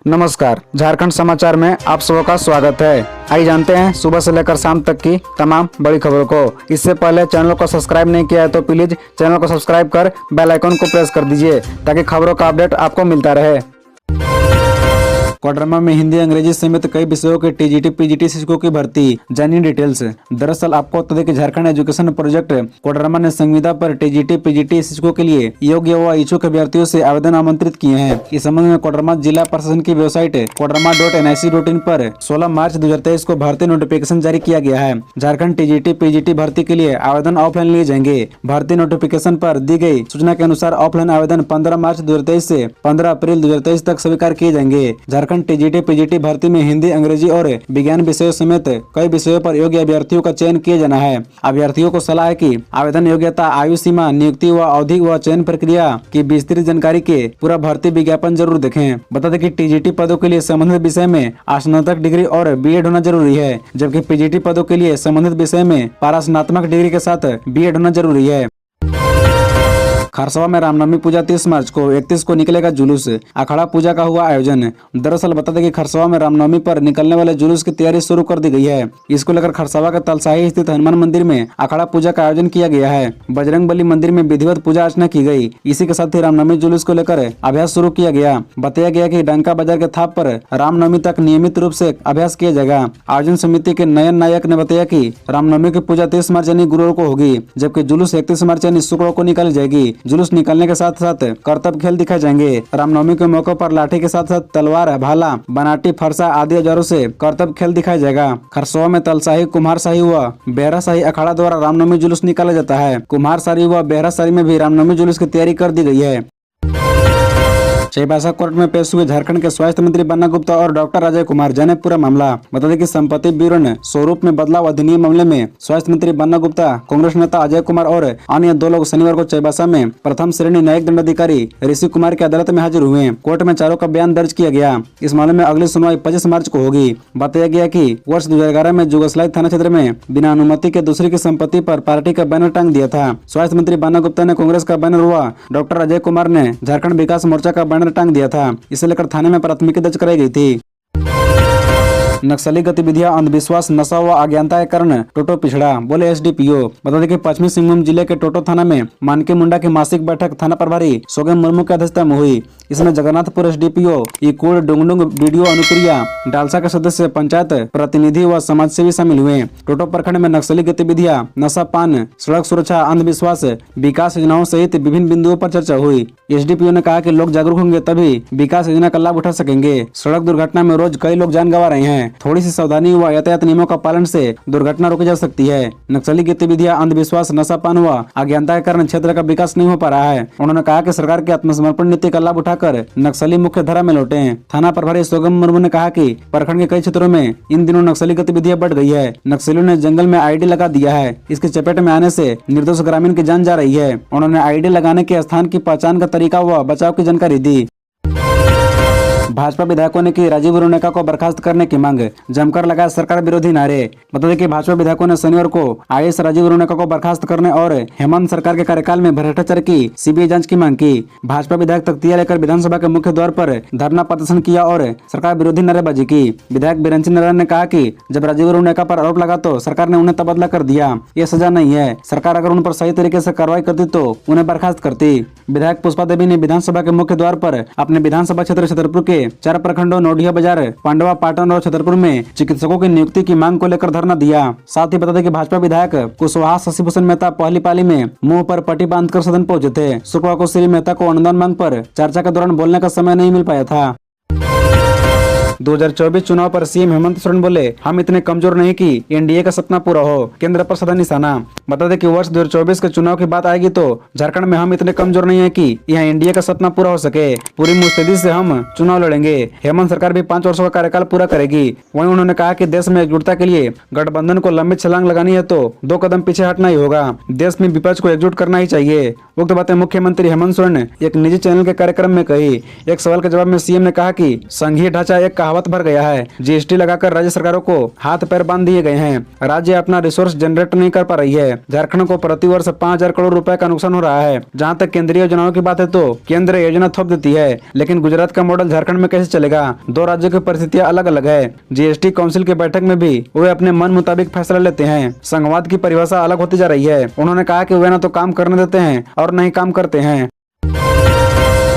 नमस्कार, झारखंड समाचार में आप सबका स्वागत है। आइए जानते हैं सुबह से लेकर शाम तक की तमाम बड़ी खबरों को। इससे पहले चैनल को सब्सक्राइब नहीं किया है तो प्लीज चैनल को सब्सक्राइब कर बेल आइकन को प्रेस कर दीजिए ताकि खबरों का अपडेट आपको मिलता रहे। कोडरमा में हिंदी अंग्रेजी समेत कई विषयों के टीजीटी पीजीटी शिक्षकों की भर्ती, जानिए डिटेल्स। दरअसल आपको बता दें कि झारखंड एजुकेशन प्रोजेक्ट कोडरमा ने संविदा पर टीजीटी पीजीटी शिक्षकों के लिए योग्य व इच्छुक अभ्यर्थियों से आवेदन आमंत्रित किए हैं। इस संबंध में कोडरमा जिला प्रशासन की वेबसाइट kodarma.nic.in पर 16 मार्च 2023 को भर्ती नोटिफिकेशन जारी किया गया है। झारखंड टीजीटी पीजीटी भर्ती के लिए आवेदन ऑफलाइन लिए जाएंगे। भर्ती नोटिफिकेशन पर दी गई सूचना के अनुसार ऑफलाइन आवेदन 15 मार्च 2023 से 15 अप्रैल 2023 तक स्वीकार किए जाएंगे। झारखंड टीजीटी पीजीटी भर्ती में हिंदी अंग्रेजी और विज्ञान विषयों समेत कई विषयों पर योग्य अभ्यर्थियों का चयन किया जाना है। अभ्यर्थियों को सलाह है कि आवेदन योग्यता, आयु सीमा, नियुक्ति व अवधि व चयन प्रक्रिया की विस्तृत जानकारी के पूरा भर्ती विज्ञापन जरूर देखें। बता दें कि टीजीटी पदों के लिए संबंधित विषय में स्नातक डिग्री और बीएड होना जरूरी है, जबकि पीजीटी पदों के लिए संबंधित विषय में पारास्नातक डिग्री के साथ बीएड होना जरूरी है। खरसवा में रामनवमी पूजा 30 मार्च को 31 को निकलेगा जुलूस, अखाड़ा पूजा का हुआ आयोजन। दरअसल बता दें कि खरसवा में रामनवमी पर निकलने वाले जुलूस की तैयारी शुरू कर दी गई है। इसको लेकर खरसवा के तलसाही स्थित हनुमान मंदिर में अखाड़ा पूजा का आयोजन किया गया है। बजरंगबली मंदिर में विधिवत पूजा अर्चना की गई। इसी के साथ ही रामनवमी जुलूस को लेकर अभ्यास शुरू किया गया। बताया गया कि डंका बाजार के थाप पर रामनवमी तक नियमित रूप से अभ्यास किया जाएगा। आयोजन समिति के नयन नायक ने बताया कि रामनवमी की पूजा 30 मार्च यानी गुरुवार को होगी, जबकि जुलूस 31 मार्च यानी शुक्रवार को निकाली जाएगी। जुलूस निकलने के साथ साथ करतब खेल दिखाए जाएंगे। रामनवमी के मौके पर लाठी के साथ साथ तलवार, भाला, बनाटी, फरसा आदि औजारों से करतब खेल दिखाया जाएगा। खरसवा में तलसाही, कुम्हारशाही व बेहराशाही अखाड़ा द्वारा रामनवमी जुलूस निकाला जाता है। कुम्हारशाही व बेहराशाही में भी रामनवमी जुलूस की तैयारी कर दी गई है। चाईबासा कोर्ट में पेश हुए झारखंड के स्वास्थ्य मंत्री बन्ना गुप्ता और डॉक्टर अजय कुमार जाने पूरा मामला। बता दें कि संपत्ति ब्यूरो ने स्वरूप में बदलाव अधिनियम मामले में स्वास्थ्य मंत्री बन्ना गुप्ता, कांग्रेस नेता अजय कुमार और अन्य 2 लोग शनिवार को चाईबासा में प्रथम श्रेणी न्यायिक दंडाधिकारी ऋषि कुमार की अदालत में हाजिर हुए। कोर्ट में चारों का बयान दर्ज किया गया। इस मामले में अगली सुनवाई 25 मार्च को होगी। बताया गया कि वर्ष 2011 में जुगसलाई थाना क्षेत्र में बिना अनुमति के दूसरे की संपत्ति पर पार्टी का बैनर टांग दिया था। स्वास्थ्य मंत्री बन्ना गुप्ता ने कांग्रेस का बैनर व डॉक्टर अजय कुमार ने झारखंड विकास मोर्चा का बैनर टांग दिया था। इसे लेकर थाने में प्राथमिकी दर्ज कराई गई थी। नक्सली गतिविधियां, अंधविश्वास, नशा व अज्ञानता के कारण टोटो पिछड़ा, बोले एसडीपीओ। बता दें कि पश्चिमी सिंहभूम जिले के टोटो थाना में मानके मुंडा की मासिक बैठक थाना प्रभारी सोगम मुर्मू की अध्यक्षता में हुई। इसमें Jagannathpur SDPO, Ikod, Dungdung BDO Anupriya, DALSA के सदस्य, पंचायत प्रतिनिधि व समाजसेवी शामिल हुए। टोटो प्रखंड में नक्सली गतिविधियां, नशा पान, सड़क सुरक्षा, अंधविश्वास, विकास योजनाओं सहित विभिन्न बिंदुओं पर चर्चा हुई। एसडीपीओ ने कहा कि लोग जागरूक होंगे तभी विकास योजना का लाभ उठा सकेंगे। सड़क दुर्घटना में रोज कई लोग जान गंवा रहे हैं। थोड़ी सी सावधानी व यातायात नियमों का पालन से दुर्घटना रोकी जा सकती है। नक्सली गतिविधियां, अंधविश्वास, नशापान व अज्ञानता के कारण क्षेत्र का विकास नहीं हो पा रहा है। उन्होंने कहा कि सरकार की आत्मसमर्पण नीति का लाभ उठाकर नक्सली मुख्य धारा में लौटे। थाना प्रभारी सोगम मुर्मू ने कहा कि प्रखंड के कई क्षेत्रों में इन दिनों नक्सली गतिविधियां बढ़ गई है। नक्सलियों ने जंगल में आईडी लगा दिया है। इसकी चपेट में आने से निर्दोष ग्रामीण की जान जा रही है। उन्होंने आईडी लगाने के स्थान की पहचान का तरीका व बचाव की जानकारी दी। भाजपा विधायकों ने की राजीव रुनेका को बर्खास्त करने की मांग, जमकर लगाया सरकार विरोधी नारे। बता दें कि भाजपा विधायकों ने शनिवार को आईएएस राजीव रुनेका को बर्खास्त करने और हेमंत सरकार के कार्यकाल में भ्रष्टाचार की सीबीआई जांच की मांग की। भाजपा विधायक तख्तियां लेकर विधानसभा के मुख्य द्वार पर धरना प्रदर्शन किया और सरकार विरोधी नारेबाजी की। विधायक बिरंची नारायण ने कहा कि जब राजीव रुनेका पर आरोप लगा तो सरकार ने उन्हें तबादला कर दिया। ये सजा नहीं है। सरकार अगर उन पर सही तरीके से कार्रवाई करती तो उन्हें बर्खास्त करती। विधायक पुष्पा देवी ने विधानसभा के मुख्य द्वार पर अपने विधानसभा क्षेत्र छतरपुर के 4 प्रखंडों नोडिया बाजार, पांडवा, पाटन और छतरपुर में चिकित्सकों की नियुक्ति की मांग को लेकर धरना दिया। साथ ही बता दें कि भाजपा विधायक कुशवाहा शशिभूषण मेहता पहली पाली में मुंह पर पट्टी बांधकर सदन पहुंचे थे। शुक्रवार को श्री मेहता को अनुदान मांग पर चर्चा के दौरान बोलने का समय नहीं मिल पाया था। 2024 चुनाव पर सीएम हेमंत सोरेन बोले, हम इतने कमजोर नहीं कि एनडीए का सपना पूरा हो, केंद्र पर सदा निशाना। बता दें कि वर्ष 2024 के चुनाव की बात आएगी तो झारखंड में हम इतने कमजोर नहीं है कि यहाँ एनडीए का सपना पूरा हो सके। पूरी मुस्तैदी से हम चुनाव लड़ेंगे। हेमंत सरकार भी 5 वर्षों का कार्यकाल पूरा करेगी। वहीं उन्होंने कहा कि देश में एकजुटता के लिए गठबंधन को लंबी छलांग लगानी है तो 2 कदम पीछे हटना ही होगा। देश में विपक्ष को एकजुट करना ही चाहिए। उक्त बातें मुख्यमंत्री हेमंत सोरेन ने एक निजी चैनल के कार्यक्रम में कही। एक सवाल के जवाब में सीएम ने कहा कि संघीय ढांचा एक कहावत भर गया है। जीएसटी लगाकर राज्य सरकारों को हाथ पैर बांध दिए गए हैं। राज्य अपना रिसोर्स जनरेट नहीं कर पा रही है। झारखंड को प्रति वर्ष 5,000 करोड़ रुपए का नुकसान हो रहा है। जहां तक केंद्रीय योजनाओं की बात है तो केंद्र योजना थोप देती है, लेकिन गुजरात का मॉडल झारखंड में कैसे चलेगा? दो राज्यों की परिस्थितियां अलग अलग है। जीएसटी काउंसिल की बैठक में भी वे अपने मन मुताबिक फैसला लेते हैं। संघवाद की परिभाषा अलग होती जा रही है। उन्होंने कहा कि वे न तो काम करने देते हैं और न ही काम करते हैं।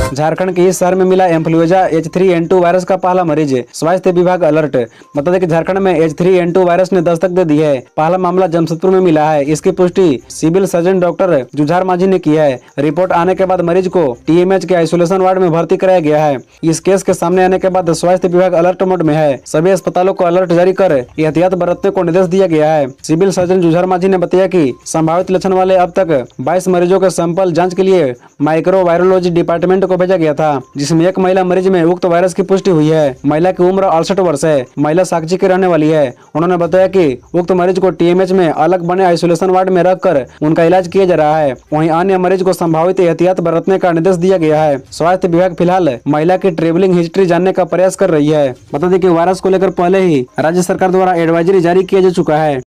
झारखंड के इस शहर में मिला इन्फ्लुएंजा H3N2 वायरस का पहला मरीज। स्वास्थ्य विभाग अलर्ट। बता दें कि झारखंड में H3N2 वायरस ने दस्तक दे दी है। पहला मामला जमशेदपुर में मिला है। इसकी पुष्टि सिविल सर्जन डॉक्टर जुझार माझी ने की है। रिपोर्ट आने के बाद मरीज को TMH के आइसोलेशन वार्ड में भर्ती कराया गया है। इस केस के सामने आने के बाद स्वास्थ्य विभाग अलर्ट मोड में है। सभी अस्पतालों को अलर्ट जारी कर एहतियात बरतने को निर्देश दिया गया है। सिविल सर्जन जुझार माझी ने बताया कि संभावित लक्षण वाले अब तक 22 मरीजों के सैंपल जांच के लिए माइक्रोवायरोलॉजी डिपार्टमेंट को भेजा गया था, जिसमें एक महिला मरीज में उक्त वायरस की पुष्टि हुई है। महिला की उम्र 68 वर्ष है। महिला साक्षी की रहने वाली है। उन्होंने बताया कि उक्त मरीज को TMH में अलग बने आइसोलेशन वार्ड में रखकर उनका इलाज किया जा रहा है। वहीं अन्य मरीज को संभावित एहतियात बरतने का निर्देश दिया गया है। स्वास्थ्य विभाग फिलहाल महिला की ट्रेवलिंग हिस्ट्री जानने का प्रयास कर रही है। बता दें कि वायरस को लेकर पहले ही राज्य सरकार द्वारा एडवाइजरी जारी किया जा चुका है।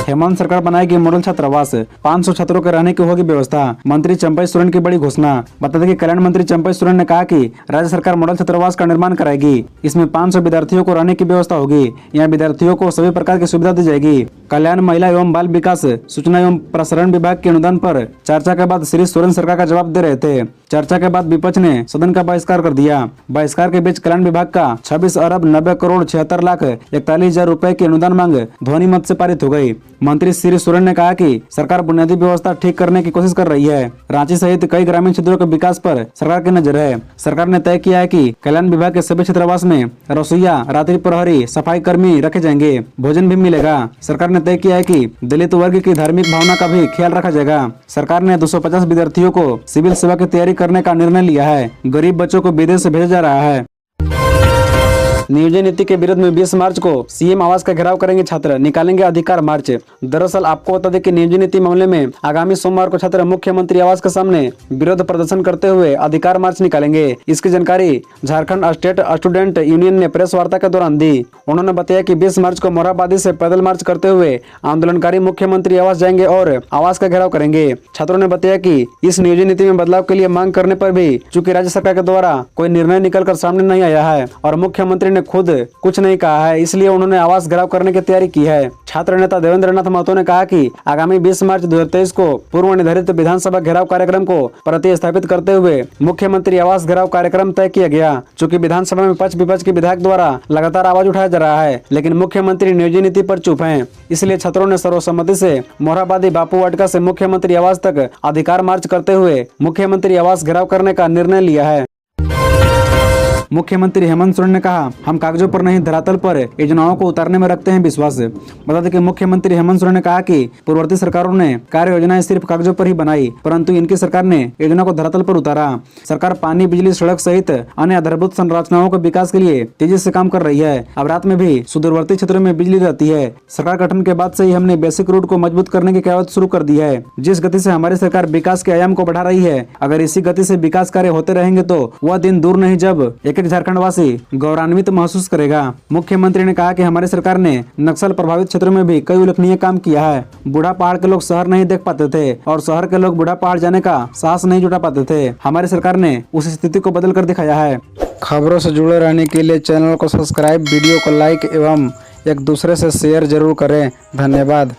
हेमंत सरकार बनाएगी मॉडल छात्रावास। 500 छात्रों के रहने की होगी व्यवस्था। मंत्री चंपई सोरेन की बड़ी घोषणा। बता दें कि कल्याण मंत्री चंपई सोरेन ने कहा कि राज्य सरकार मॉडल छात्रावास का निर्माण कराएगी। इसमें 500 विद्यार्थियों को रहने की व्यवस्था होगी। यहाँ विद्यार्थियों को सभी प्रकार की सुविधा दी जाएगी। कल्याण, महिला एवं बाल विकास, सूचना एवं प्रसारण विभाग के अनुदान पर चर्चा के बाद श्री सोरेन सरकार का जवाब दे रहे थे। चर्चा के बाद विपक्ष ने सदन का बहिष्कार कर दिया। बहिष्कार के बीच कल्याण विभाग का 26 अरब 90 करोड़ 76 लाख 41 हजार रुपए की अनुदान मांग ध्वनि मत से पारित हो गई। मंत्री श्री सोरेन ने कहा कि सरकार बुनियादी व्यवस्था ठीक करने की कोशिश कर रही है। रांची सहित कई ग्रामीण क्षेत्रों के विकास पर सरकार की नजर है। सरकार ने तय किया है कि कल्याण विभाग के सभी छात्रावास में रसोईया, रात्रि प्रहरी, सफाई कर्मी रखे जाएंगे। भोजन भी मिलेगा। सरकार ने तय किया है कि दलित वर्ग की धार्मिक भावना का भी ख्याल रखा जाएगा। सरकार ने 250 विद्यार्थियों को सिविल सेवा की तैयारी करने का निर्णय लिया है। गरीब बच्चों को विदेश से भेजा जा रहा है। नियोजन नीति के विरोध में 20 मार्च को सीएम आवास का घेराव करेंगे छात्र, निकालेंगे अधिकार मार्च। दरअसल आपको बता दें कि नियोजन नीति मामले में आगामी सोमवार को छात्र मुख्यमंत्री आवास के सामने विरोध प्रदर्शन करते हुए अधिकार मार्च निकालेंगे। इसकी जानकारी झारखंड स्टेट स्टूडेंट यूनियन ने प्रेस वार्ता के दौरान दी। उन्होंने बताया कि 20 मार्च को मोरहाबादी से पैदल मार्च करते हुए आंदोलनकारी मुख्यमंत्री आवास जाएंगे और आवास का घेराव करेंगे। छात्रों ने बताया कि इस नियोजन नीति में बदलाव के लिए मांग करने पर भी चूंकि राज्य सरकार के द्वारा कोई निर्णय निकलकर सामने नहीं आया है और मुख्यमंत्री ने खुद कुछ नहीं कहा है, इसलिए उन्होंने आवास घेराव करने की तैयारी की है। छात्र नेता देवेंद्र नाथ महतो ने कहा कि आगामी 20 मार्च 2023 को पूर्व निर्धारित विधानसभा घेराव कार्यक्रम को प्रतिस्थापित करते हुए मुख्यमंत्री आवास घेराव कार्यक्रम तय किया गया। चूंकि विधानसभा में पक्ष विपक्ष के विधायक द्वारा लगातार आवाज उठाया जा रहा है, लेकिन मुख्यमंत्री नियोजन नीति पर चुप हैं। इसलिए छात्रों ने सर्वसम्मति से मोरहाबादी बापू वाटिका से मुख्यमंत्री आवास तक अधिकार मार्च करते हुए मुख्यमंत्री आवास घेराव करने का निर्णय लिया है। मुख्यमंत्री हेमंत सोरेन ने कहा, हम कागजों पर नहीं धरातल पर योजनाओं को उतारने में रखते हैं विश्वास। बता दें कि मुख्यमंत्री हेमंत सोरेन ने कहा कि पूर्ववर्ती सरकारों ने कार्य योजनाएं सिर्फ कागजों पर ही बनाई, परंतु इनकी सरकार ने योजना को धरातल पर उतारा। सरकार पानी, बिजली, सड़क सहित अन्य आधारभूत संरचनाओं के विकास के लिए तेजी से काम कर रही है। अब रात में भी सुदूरवर्ती क्षेत्रों में बिजली रहती है। सरकार गठन के बाद से ही हमने बेसिक रूट को मजबूत करने की कवायद शुरू कर दी है। जिस गति से हमारी सरकार विकास के आयाम को बढ़ा रही है, अगर इसी गति से विकास कार्य होते रहेंगे तो वह दिन दूर नहीं जब एक झारखंडवासी गौरवान्वित महसूस करेगा। मुख्यमंत्री ने कहा कि हमारी सरकार ने नक्सल प्रभावित क्षेत्रों में भी कई उल्लेखनीय काम किया है। बूढ़ा पहाड़ के लोग शहर नहीं देख पाते थे और शहर के लोग बूढ़ा पहाड़ जाने का साहस नहीं जुटा पाते थे। हमारी सरकार ने उस स्थिति को बदल कर दिखाया है। खबरों से जुड़े रहने के लिए चैनल को सब्सक्राइब, वीडियो को लाइक एवं एक दूसरे से शेयर जरूर करें। धन्यवाद।